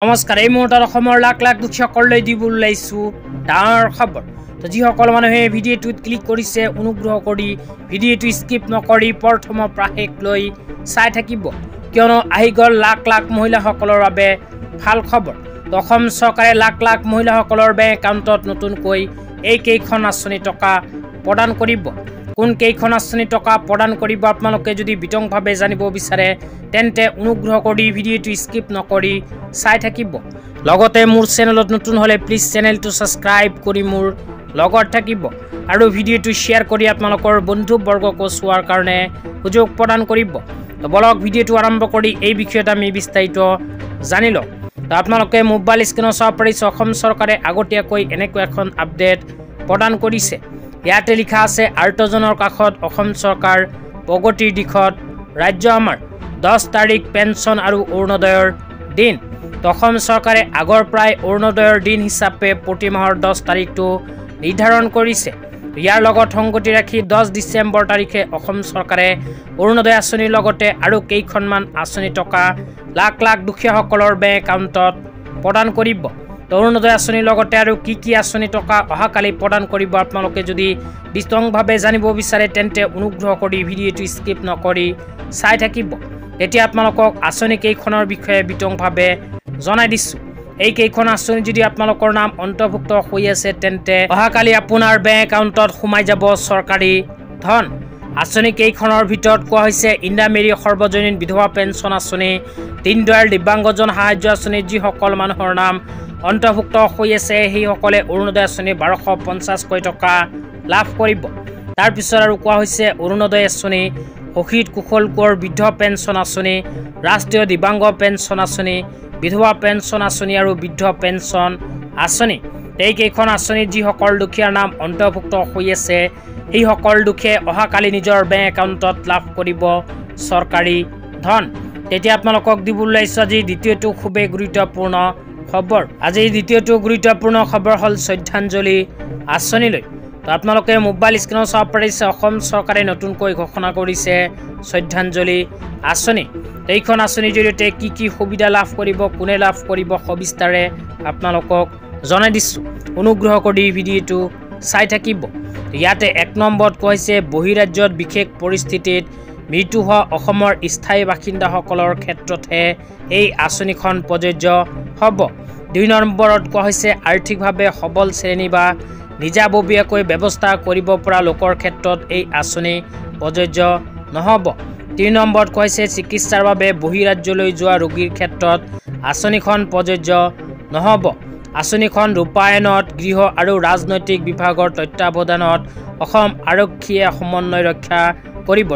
নমস্কাৰ এই মুহূৰ্তত অসমৰ লাখ লাখ দুখীয়াসকললৈ দিবলৈ ওলাইছোঁ ডাঙৰ খবৰ। তো যিসকল মানুহে ভিডিঅ'টোত ক্লিক কৰিছে অনুগ্ৰহ কৰি ভিডিঅ'টো স্কিপ নকৰি প্ৰথমৰ পৰা শেষলৈ চাই থাকিব, কিয়নো আহি গ'ল লাখ লাখ মহিলাসকলৰ বাবে ভাল খবৰ। তো অসম চৰকাৰে লাখ লাখ মহিলাসকলৰ বেংক একাউণ্টত নতুনকৈ এই কেইখন আঁচনি টকা প্ৰদান কৰিব। কোন কেইখন আঁচনি টকা প্ৰদান কৰিব আপোনালোকে যদি বিতংভাৱে জানিব বিচাৰে তেন্তে অনুগ্ৰহ কৰি ভিডিঅ'টো স্কিপ নকৰি চাই থাকিব। লগতে মোৰ চেনেলত নতুন হ'লে প্লিজ চেনেলটো ছাবস্ক্ৰাইব কৰি মোৰ লগত থাকিব আৰু ভিডিঅ'টো শ্বেয়াৰ কৰি আপোনালোকৰ বন্ধুবৰ্গকো চোৱাৰ কাৰণে সুযোগ প্ৰদান কৰিব। তো বলক ভিডিঅ'টো আৰম্ভ কৰি এই বিষয়ত আমি বিস্তাৰিত জানি লওঁ। তো আপোনালোকে মোবাইল স্ক্ৰীনত চাব পাৰিছে অসম চৰকাৰে আগতীয়াকৈ এনেকৈ এখন আপডেট প্ৰদান কৰিছে। ইয়াতে লিখা আছে আৰ্তজনৰ কাষত অসম চৰকাৰ প্ৰগতিৰ দিশত ৰাজ্য আমাৰ 10 তাৰিখ পেঞ্চন আৰু অৰুণোদয়ৰ দিন। তো অসম চৰকাৰে আগৰ প্ৰায় অৰুণোদয়ৰ দিন হিচাপে প্ৰতি মাহৰ 10 তাৰিখটো নিৰ্ধাৰণ কৰিছে। ইয়াৰ লগত সংগতি ৰাখি 10 ডিচেম্বৰ তাৰিখে অসম চৰকাৰে অৰুণোদয় আঁচনিৰ লগতে আৰু কেইখনমান আঁচনি টকা লাখ লাখ দুখীয়াসকলৰ বেংক একাউণ্টত প্ৰদান কৰিব। তো অৰুণোদয় আঁচনিৰ লগতে আৰু কি আঁচনি টকা অহাকালি প্ৰদান কৰিব আপোনালোকে যদি বিতংভাৱে জানিব বিচাৰে তেন্তে অনুগ্ৰহ কৰি ভিডিঅ'টো স্কিপ নকৰি চাই থাকিব। এতিয়া আপোনালোকক আঁচনি কেইখনৰ বিষয়ে বিতংভাৱে জনাই দিছোঁ। এই কেইখন আঁচনি যদি আপোনালোকৰ নাম অন্তৰ্ভুক্ত হৈ আছে তেন্তে অহাকালি আপোনাৰ বেংক একাউণ্টত সোমাই যাব চৰকাৰী ধন। আঁচনি কেইখনৰ ভিতৰত কোৱা হৈছে ইন্দিৰা মেৰী সৰ্বজনীন বিধৱা পেঞ্চন আঁচনি, দীনদয়াল দিব্যাংগজন সাহায্য আঁচনি। যিসকল মানুহৰ নাম অন্তৰ্ভুক্ত হৈ আছে সেইসকলে অৰুণোদয় আঁচনি 1250কৈ টকা লাভ কৰিব। তাৰপিছত আৰু কোৱা হৈছে অৰুণোদয় আঁচনি, শহীদ কুশল কোঁৱৰ বৃদ্ধ পেঞ্চন আঁচনি, ৰাষ্ট্ৰীয় দিব্যাংগ পেঞ্চন আঁচনি, বিধৱা পেঞ্চন আঁচনি আৰু বৃদ্ধ পেঞ্চন আঁচনি। এইকেইখন আঁচনিত যিসকল দুখীয়াৰ নাম অন্তৰ্ভুক্ত হৈ আছে সেইসকল দুখীয়াই অহাকালি নিজৰ বেংক একাউণ্টত লাভ কৰিব চৰকাৰী ধন। তেতিয়া আপোনালোকক দিবলৈ ওলাইছোঁ আজি দ্বিতীয়টো খুবেই গুৰুত্বপূৰ্ণ খবৰ। আজি দ্বিতীয়টো গুৰুত্বপূৰ্ণ খবৰ হ'ল শ্ৰদ্ধাঞ্জলি আঁচনিলৈ। তো আপোনালোকে মোবাইল স্ক্ৰীনত চাব পাৰিছে অসম চৰকাৰে নতুনকৈ ঘোষণা কৰিছে শ্ৰদ্ধাঞ্জলি আঁচনি। এইখন আঁচনিৰ জৰিয়তে কি সুবিধা লাভ কৰিব, কোনে লাভ কৰিব সবিস্তাৰে আপোনালোকক জনাই দিছোঁ। অনুগ্ৰহ কৰি ভিডিঅ'টো চাই থাকিব। ইয়াতে 1 নম্বৰত কৈছে বহিৰাজ্যত বিশেষ পৰিস্থিতিত মৃত্যু হোৱা অসমৰ স্থায়ী বাসিন্দাসকলৰ ক্ষেত্ৰতহে এই আঁচনিখন প্ৰযোজ্য হ'ব। 2 নম্বৰত কোৱা হৈছে আৰ্থিকভাৱে সবল শ্ৰেণী বা নিজাববীয়াকৈ ব্যৱস্থা কৰিব পৰা লোকৰ ক্ষেত্ৰত এই আঁচনি প্ৰযোজ্য নহ'ব। 3 নম্বৰত কৈছে চিকিৎসাৰ বাবে বহিৰাজ্যলৈ যোৱা ৰোগীৰ ক্ষেত্ৰত আঁচনিখন প্ৰযোজ্য নহ'ব। আঁচনিখন ৰূপায়ণত গৃহ আৰু ৰাজনৈতিক বিভাগৰ তত্ত্বাৱধানত অসম আৰক্ষীয়ে সমন্বয় ৰক্ষা কৰিব।